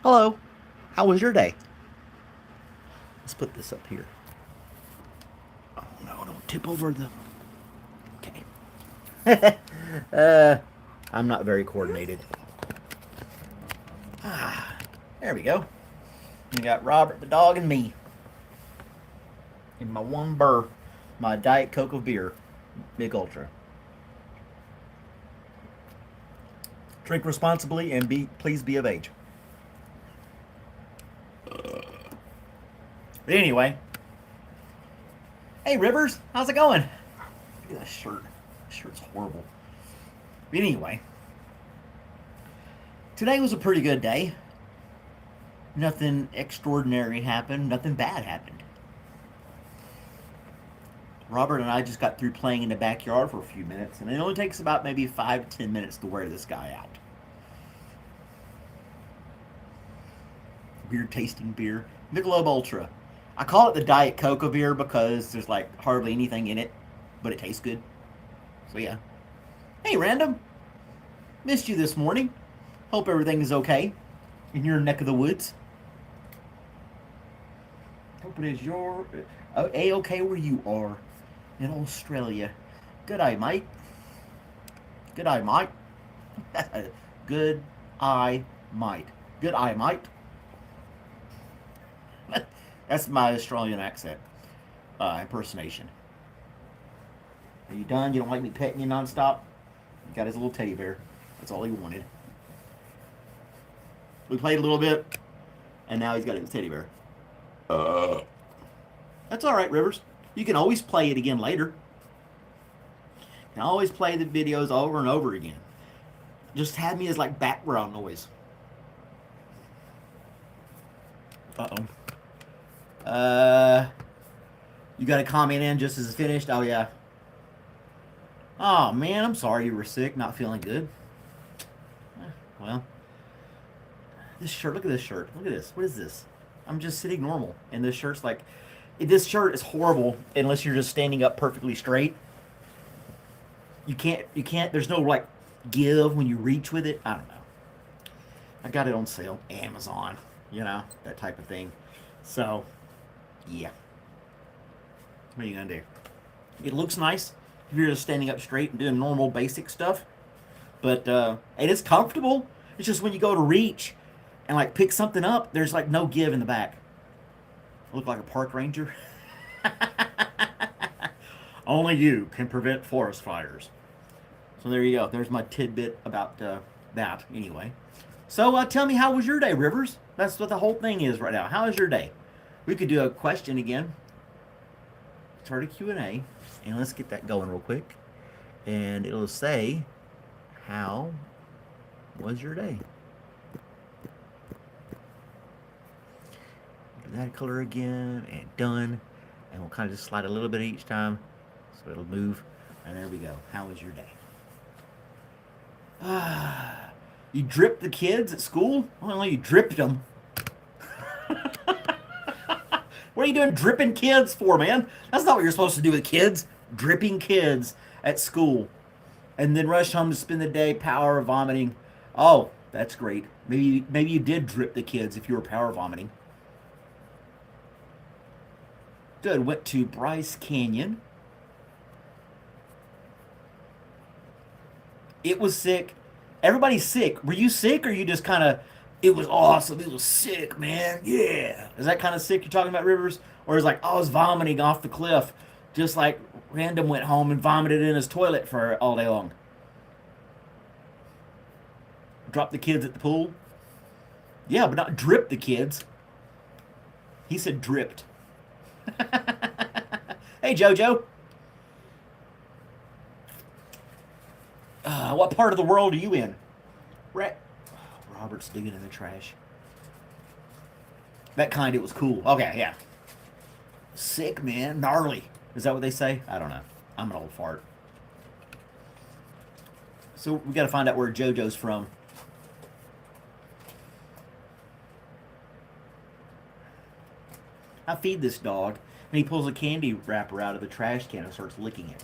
Hello. How was your day? Let's put this up here. Oh no, don't tip over the. Okay. I'm not very coordinated. There we go. You got Robert the dog and me. In my one burr. My Diet Coke of beer. Big Ultra. Drink responsibly and please be of age. But anyway. Hey Rivers, how's it going? Look at that shirt. This shirt's horrible. But anyway. Today was a pretty good day. Nothing extraordinary happened. Nothing bad happened. Robert and I just got through playing in the backyard for a few minutes, and it only takes about maybe 5 to 10 minutes to wear this guy out. Beer tasting beer. Michelob Ultra. I call it the Diet Coke beer because there's like hardly anything in it, but it tastes good. So yeah. Hey Random. Missed you this morning. Hope everything is okay in your neck of the woods. Hope it is your A-okay where you are in Australia. Good eye, mate. Good eye, mate. Good eye, mate. Good eye, mate. That's my Australian accent impersonation. Are you done? You don't like me petting you nonstop? He got his little teddy bear. That's all he wanted. We played a little bit, and now he's got his teddy bear. That's all right, Rivers. You can always play it again later. You can always play the videos over and over again. Just have me as like background noise. Uh-oh. You got a comment in just as it's finished? Oh, yeah. Oh, man, I'm sorry you were sick, not feeling good. Well, this shirt, look at this shirt. Look at this. What is this? I'm just sitting normal. And this shirt's like, this shirt is horrible unless you're just standing up perfectly straight. You can't, there's no like give when you reach with it. I don't know. I got it on sale. Amazon, that type of thing. So, yeah. What are you going to do? It looks nice if you're just standing up straight and doing normal basic stuff. But, it is comfortable. It's just when you go to reach and like pick something up, there's like no give in the back. I look like a park ranger. Only you can prevent forest fires. So there you go. There's my tidbit about that anyway. So tell me, how was your day, Rivers? That's what the whole thing is right now. How is your day? We could do a question again. Start a Q&A. And let's get that going real quick. And it'll say, how was your day? Do that color again. And done. And we'll kind of just slide a little bit each time. So it'll move. And there we go. How was your day? You dripped the kids at school? Well, you dripped them. What are you doing dripping kids for, man? That's not what you're supposed to do with kids. Dripping kids at school. And then rush home to spend the day power vomiting. Oh, that's great. Maybe you did drip the kids if you were power vomiting. Good. Went to Bryce Canyon. It was sick. Everybody's sick. Were you sick, or you just kind of, it was awesome, it was sick, man, yeah. Is that kind of sick you're talking about, Rivers? Or is like, I was vomiting off the cliff, just like Random went home and vomited in his toilet for all day long? Drop the kids at the pool? Yeah, but not drip the kids. He said dripped. Hey, JoJo. What part of the world are you in? Robert's digging in the trash. That kind, it was cool. Okay, yeah. Sick, man. Gnarly. Is that what they say? I don't know. I'm an old fart. So we got to find out where JoJo's from. I feed this dog, and he pulls a candy wrapper out of the trash can and starts licking it.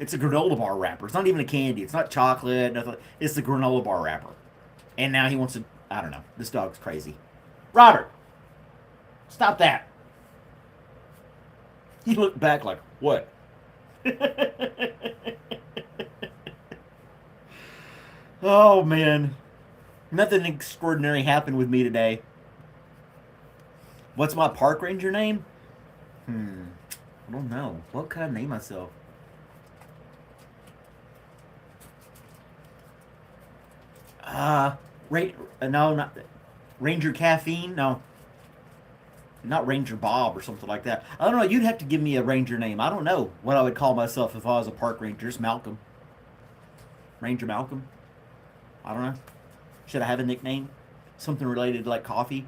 It's a granola bar wrapper. It's not even a candy. It's not chocolate. Nothing. It's the granola bar wrapper. And now he wants I don't know. This dog's crazy. Robert, stop that. He looked back like, what? Oh, man. Nothing extraordinary happened with me today. What's my park ranger name? I don't know. What could I name myself? No, not Ranger Caffeine. No, not Ranger Bob or something like that. I don't know. You'd have to give me a ranger name. I don't know what I would call myself if I was a park ranger. Just Malcolm. Ranger Malcolm. I don't know. Should I have a nickname? Something related to like coffee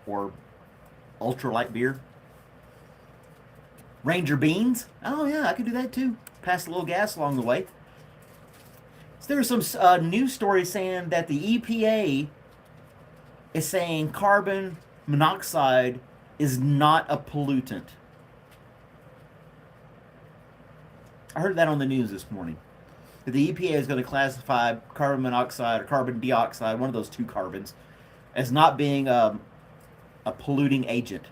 or ultralight beer? Ranger Beans? Oh yeah, I could do that too. Pass a little gas along the way. So there was some news story saying that the EPA is saying carbon monoxide is not a pollutant. I heard that on the news this morning. That the EPA is going to classify carbon monoxide or carbon dioxide, one of those two carbons, as not being a polluting agent.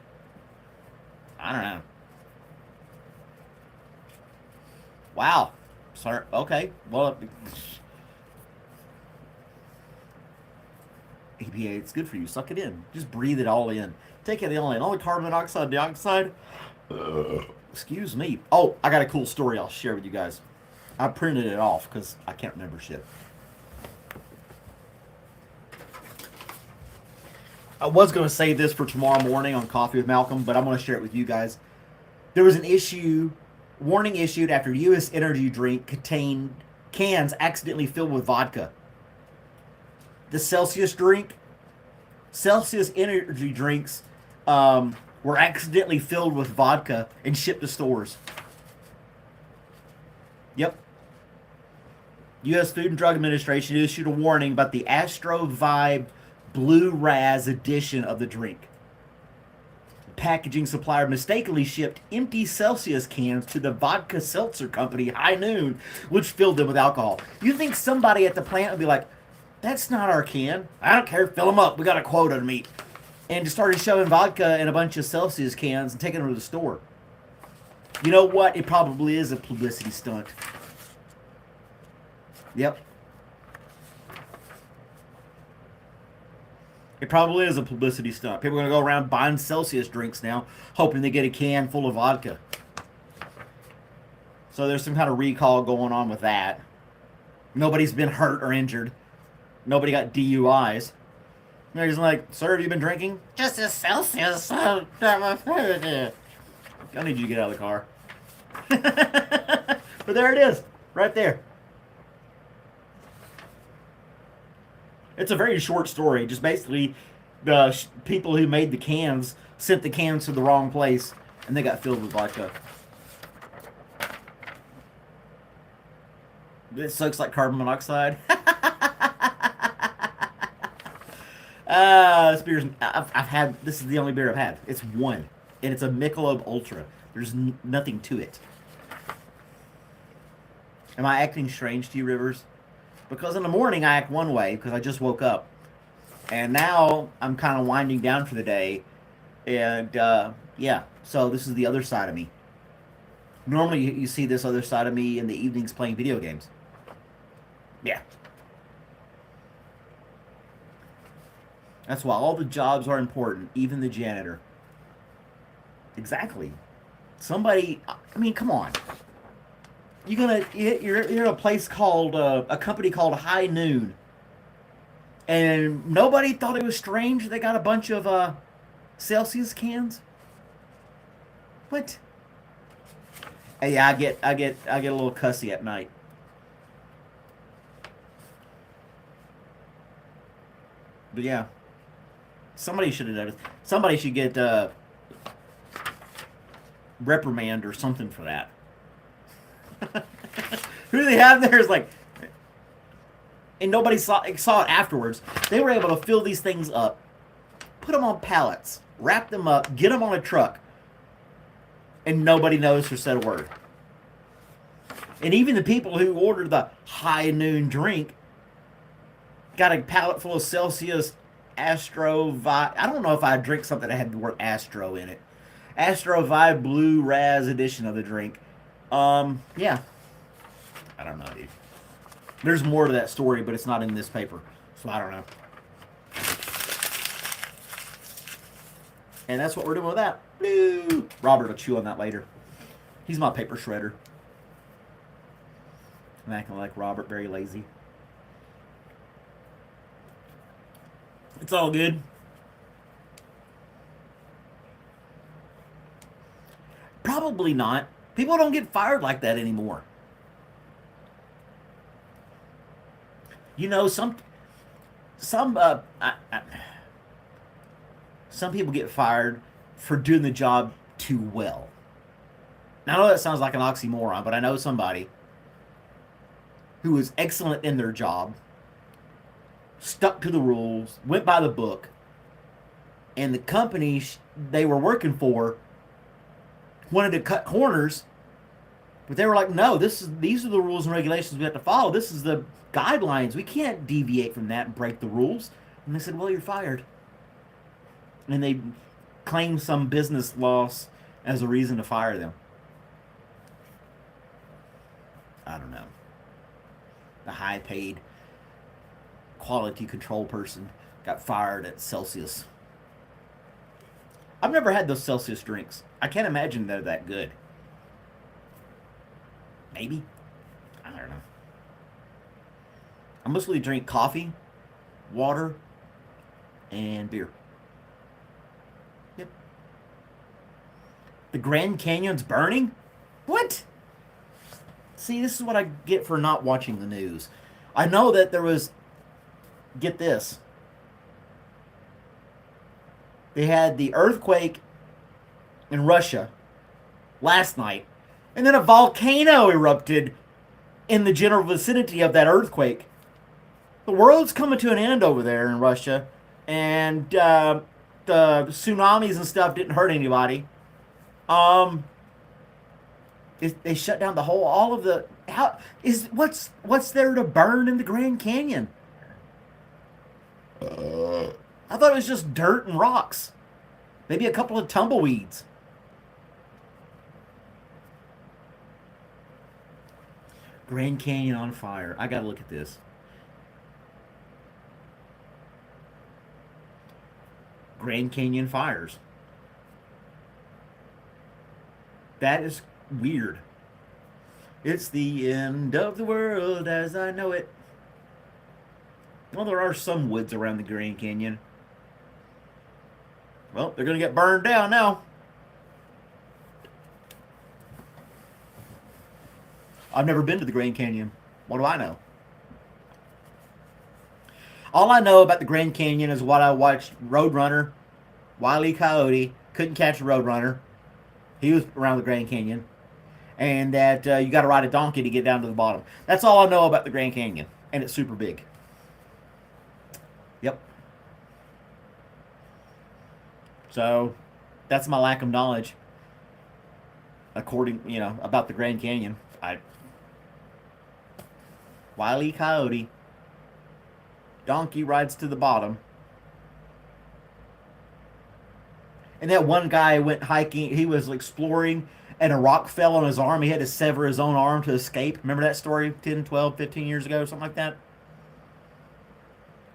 I don't know. Wow. Sorry. Okay. Well, EPA, it's good for you. Suck it in. Just breathe it all in. Take it all in. All the carbon monoxide, dioxide. Excuse me. Oh, I got a cool story I'll share with you guys. I printed it off because I can't remember shit. I was going to save this for tomorrow morning on Coffee with Malcolm, but I'm going to share it with you guys. There was an warning issued after U.S. energy drink contained cans accidentally filled with vodka. The Celsius energy drinks were accidentally filled with vodka and shipped to stores. Yep. U.S. Food and Drug Administration issued a warning about the Astro Vibe Blue Raz edition of the drink. The packaging supplier mistakenly shipped empty Celsius cans to the vodka seltzer company High Noon, which filled them with alcohol. You think somebody at the plant would be like, that's not our can. I don't care. Fill them up. We got a quota to meet. And just started shoving vodka in a bunch of Celsius cans and taking them to the store. You know what? It probably is a publicity stunt. Yep. It probably is a publicity stunt. People are going to go around buying Celsius drinks now, hoping they get a can full of vodka. So there's some kind of recall going on with that. Nobody's been hurt or injured. Nobody got DUIs. And they're just like, sir, have you been drinking? Just a Celsius. I need you to get out of the car. But there it is. Right there. It's a very short story. Just basically, the people who made the cans sent the cans to the wrong place, and they got filled with vodka. This looks like carbon monoxide. This beer's I've had. This is the only beer I've had. It's one, and it's a Michelob Ultra. There's nothing to it. Am I acting strange to you, Rivers? Because in the morning I act one way because I just woke up. And now I'm kind of winding down for the day. And, yeah. So this is the other side of me. Normally you see this other side of me in the evenings playing video games. Yeah. That's why all the jobs are important. Even the janitor. Exactly. Somebody... I mean, come on. You're in a place called a company called High Noon, and nobody thought it was strange they got a bunch of Celsius cans. What? Hey, yeah, I get a little cussy at night. But yeah, somebody should have done it. Somebody should get reprimand or something for that. Who they have there is like, and nobody saw it afterwards. They were able to fill these things up, put them on pallets, wrap them up, get them on a truck, and nobody noticed or said a word. And even the people who ordered the High Noon drink got a pallet full of Celsius Astro Vibe. I don't know if I drink something that had the word Astro in it. Astro Vibe Blue Raz edition of the drink. Yeah. I don't know, dude. There's more to that story, but it's not in this paper. So I don't know. And that's what we're doing with that. Blue. Robert will chew on that later. He's my paper shredder. I'm acting like Robert, very lazy. It's all good. Probably not. People don't get fired like that anymore. You know, some people get fired for doing the job too well. Now, I know that sounds like an oxymoron, but I know somebody who was excellent in their job, stuck to the rules, went by the book, and the company they were working for wanted to cut corners, but they were like, no, these are the rules and regulations we have to follow. This is the guidelines. We can't deviate from that and break the rules. And they said, well, you're fired. And they claimed some business loss as a reason to fire them. I don't know. The high-paid quality control person got fired at Celsius. I've never had those Celsius drinks. I can't imagine they're that good. Maybe. I don't know. I mostly drink coffee, water, and beer. Yep. The Grand Canyon's burning? What? See, this is what I get for not watching the news. I know that there was... Get this. They had the earthquake in Russia last night, and then a volcano erupted in the general vicinity of that earthquake. The world's coming to an end over there in Russia, and the tsunamis and stuff didn't hurt anybody. They shut down the whole, all of the, what's there to burn in the Grand Canyon? I thought it was just dirt and rocks. Maybe a couple of tumbleweeds. Grand Canyon on fire. I gotta look at this. Grand Canyon fires. That is weird. It's the end of the world as I know it. Well, there are some woods around the Grand Canyon. Well, they're going to get burned down now. I've never been to the Grand Canyon. What do I know? All I know about the Grand Canyon is what I watched Roadrunner, Wile E. Coyote. Couldn't catch a Roadrunner. He was around the Grand Canyon. And that you got to ride a donkey to get down to the bottom. That's all I know about the Grand Canyon. And it's super big. Yep. So, that's my lack of knowledge. According, about the Grand Canyon. Wile E. Coyote. Donkey rides to the bottom. And that one guy went hiking. He was exploring, and a rock fell on his arm. He had to sever his own arm to escape. Remember that story 10, 12, 15 years ago, something like that?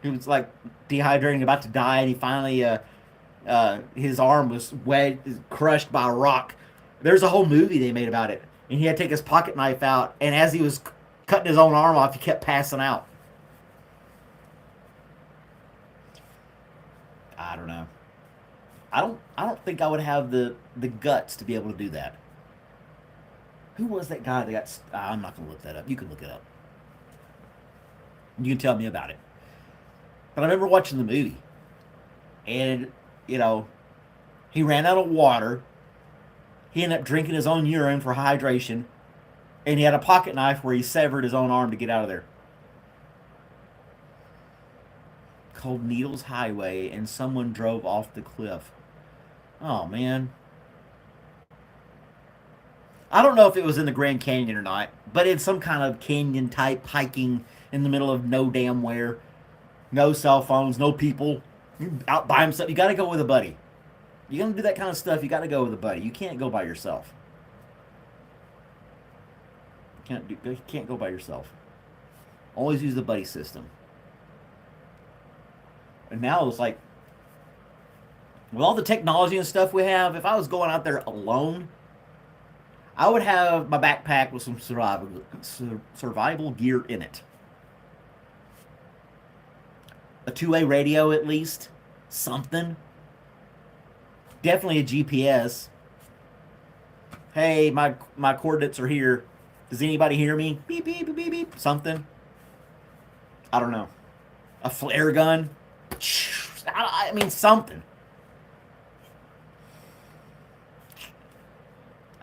He was like dehydrating, about to die, and he finally, his arm was crushed by a rock. There's a whole movie they made about it. And he had to take his pocket knife out, and as he was cutting his own arm off, he kept passing out. I don't know. I don't think I would have the guts to be able to do that. Who was that guy that got... I'm not going to look that up. You can look it up. You can tell me about it. But I remember watching the movie. And, he ran out of water. He ended up drinking his own urine for hydration. And he had a pocket knife where he severed his own arm to get out of there. Called Needles Highway, and someone drove off the cliff. Oh, man. I don't know if it was in the Grand Canyon or not, but it's some kind of canyon-type hiking in the middle of no damn where. No cell phones, no people, Out by himself. You got to go with a buddy. You're going to do that kind of stuff, you got to go with a buddy. You can't go by yourself. You can't go by yourself. Always use the buddy system. And now it's like, with all the technology and stuff we have, if I was going out there alone, I would have my backpack with some survival gear in it. A two-way radio at least. Something. Definitely a GPS. Hey, my coordinates are here. Does anybody hear me? Beep, beep, beep, beep, beep. Something. I don't know. A flare gun. I mean, something.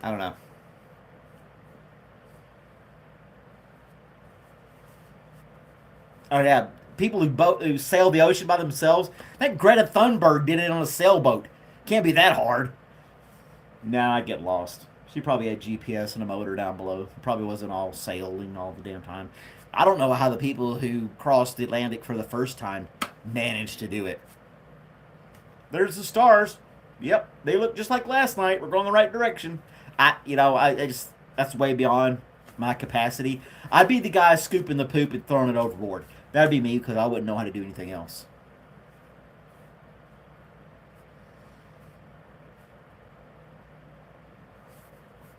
I don't know. Oh yeah, people who sail the ocean by themselves. That Greta Thunberg did it on a sailboat. Can't be that hard. Nah, I'd get lost. She probably had GPS and a motor down below. Probably wasn't all sailing all the damn time. I don't know how the people who crossed the Atlantic for the first time managed to do it. There's the stars. Yep, they look just like last night. We're going the right direction. I just, that's way beyond my capacity. I'd be the guy scooping the poop and throwing it overboard. That'd be me because I wouldn't know how to do anything else.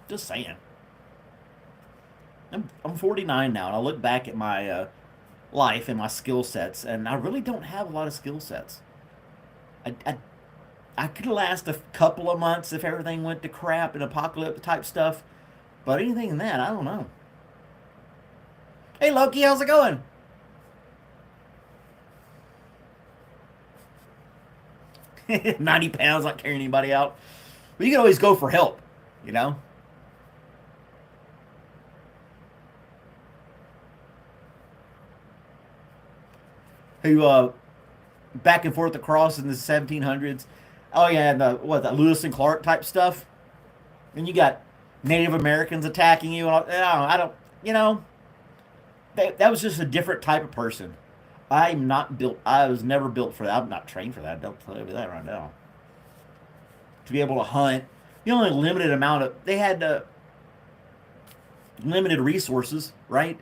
Just saying. I'm 49 now, and I look back at my life and my skill sets, and I really don't have a lot of skill sets. I could last a couple of months if everything went to crap and apocalypse type stuff, but anything in that, I don't know. Hey Loki, how's it going? 90 pounds, not carrying anybody out. But you can always go for help, you know? Who back and forth across in the 1700s. Oh yeah, and the Lewis and Clark type stuff. And you got Native Americans attacking you. I don't, you know, that was just a different type of person. I'm not built. I was never built for that. I'm not trained for that. Don't tell you that right now. To be able to hunt, the only limited amount of they had limited resources, right,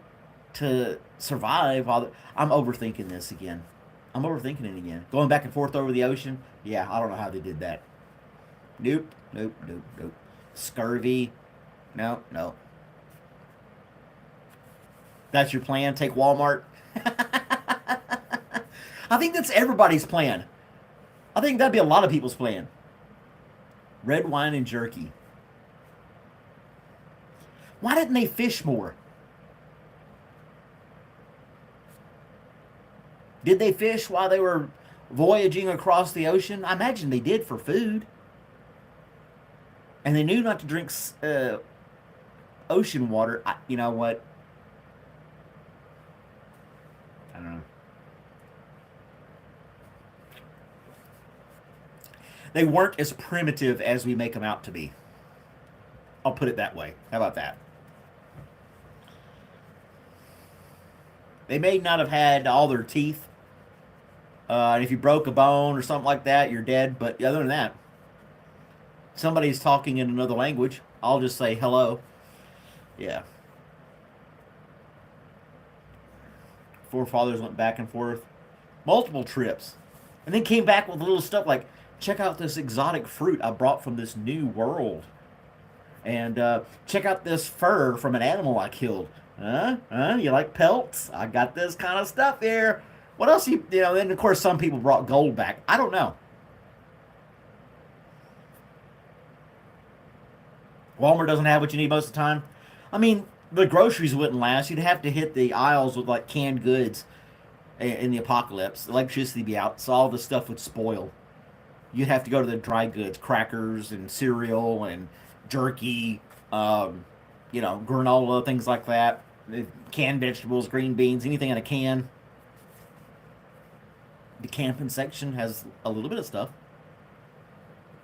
to survive. I'm overthinking this again. I'm overthinking it again. Going back and forth over the ocean. Yeah, I don't know how they did that. Nope, nope, nope, nope. Scurvy. No, no. That's your plan? Take Walmart? I think that's everybody's plan. I think that'd be a lot of people's plan. Red wine and jerky. Why didn't they fish more? Did they fish while they were voyaging across the ocean? I imagine they did for food. And they knew not to drink ocean water. You know what? I don't know. They weren't as primitive as we make them out to be. I'll put it that way. How about that? They may not have had all their teeth. And if you broke a bone or something like that, you're dead. But other than that, somebody's talking in another language, I'll just say hello. Yeah. Forefathers went back and forth. Multiple trips. And then came back with little stuff like, check out this exotic fruit I brought from this new world. And check out this fur from an animal I killed. You like pelts? I got this kind of stuff here. What else you know, and of course some people brought gold back. I don't know. Walmart doesn't have what you need most of the time. I mean, the groceries wouldn't last. You'd have to hit the aisles with like canned goods in the apocalypse. Electricity would be out, so all the stuff would spoil. You'd have to go to the dry goods, crackers and cereal and jerky, granola, things like that. Canned vegetables, green beans, anything in a can. The camping section has a little bit of stuff.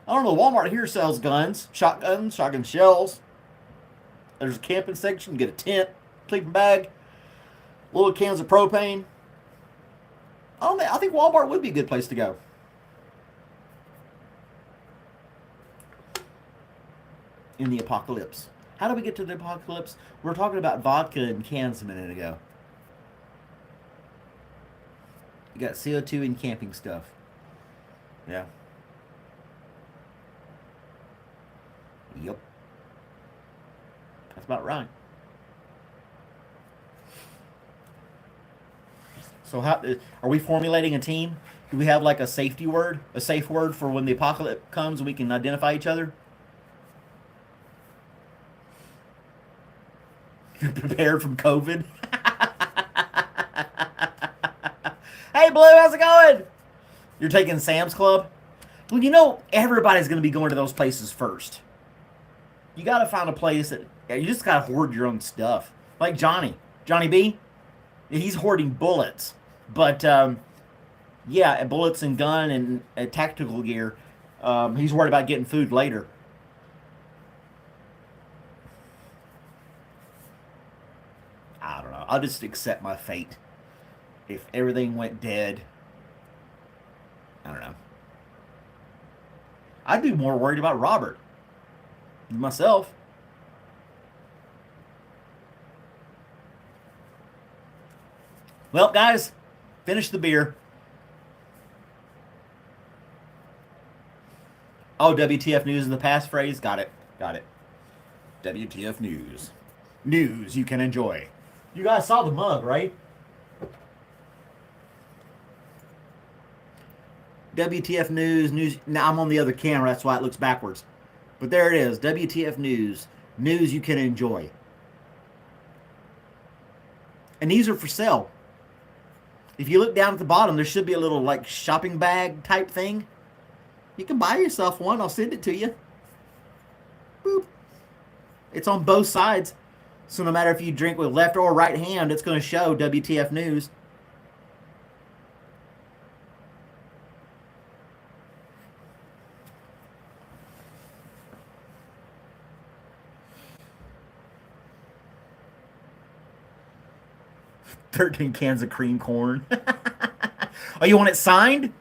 I don't know, Walmart here sells guns, shotgun shells. There's a camping section, get a tent, sleeping bag, little cans of propane. I think Walmart would be a good place to go. in the apocalypse. How do we get to the apocalypse? We're talking about vodka and cans a minute ago. You got CO2 and camping stuff. Yeah. Yep. That's about right. So how are we formulating a team? Do we have like a safety word, a safe word for when the apocalypse comes and we can identify each other? You're prepared from COVID? Hey, Blue, how's it going? You're taking Sam's Club? Well, you know, everybody's going to be going to those places first. You got to find a place that you just got to hoard your own stuff. Like Johnny B, he's hoarding bullets. But, yeah, bullets and gun and tactical gear. He's worried about getting food later. I don't know. I'll just accept my fate. If everything went dead, I don't know. I'd be more worried about Robert than myself. Well, guys, finish the beer. Oh, WTF News in the passphrase? Got it. Got it. WTF News. News you can enjoy. You guys saw the mug, right? WTF News. Now I'm on the other camera, that's why it looks backwards. But there it is. WTF News. News you can enjoy. And these are for sale. If you look down at the bottom, there should be a little like shopping bag type thing. You can buy yourself one. I'll send it to you. Boop. It's on both sides. So no matter if you drink with left or right hand, it's going to show WTF News. "13 cans of cream corn." Oh, you want it signed?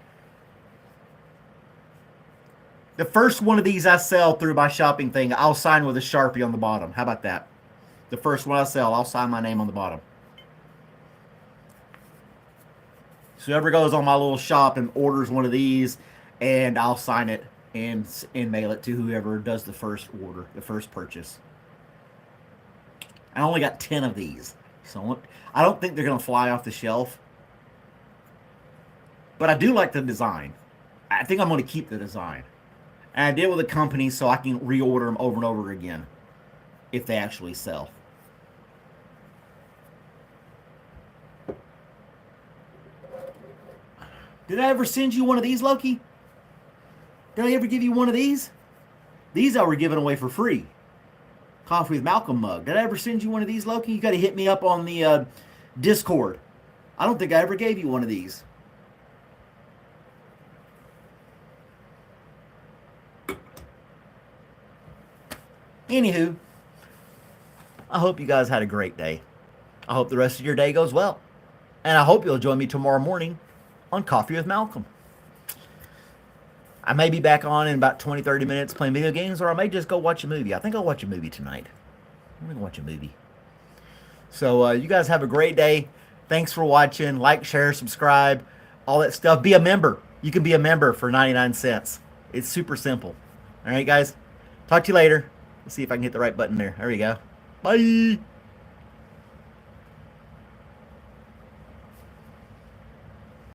The first one of these I sell through my shopping thing, I'll sign with a Sharpie on the bottom. How about that? The first one I sell, I'll sign my name on the bottom. So whoever goes on my little shop and orders one of these, and I'll sign it and mail it to whoever does the first order, the first purchase. I only got 10 of these. So I don't think they're going to fly off the shelf. But I do like the design. I think I'm going to keep the design. And I deal with a company so I can reorder them over and over again if they actually sell. Did I ever send you one of these, Loki? Did I ever give you one of these? These I were giving away for free. Coffee with Malcolm mug. Did I ever send you one of these, Loki? You got to hit me up on the Discord. I don't think I ever gave you one of these. Anywho, I hope you guys had a great day. I hope the rest of your day goes well. And I hope you'll join me tomorrow morning on Coffee with Malcolm. I may be back on in about 20, 30 minutes playing video games, or I may just go watch a movie. I think I'll watch a movie tonight. I'm going to watch a movie. So you guys have a great day. Thanks for watching. Like, share, subscribe, all that stuff. Be a member. You can be a member for 99 cents. It's super simple. All right, guys. Talk to you later. Let's see if I can hit the right button there. There we go. Bye.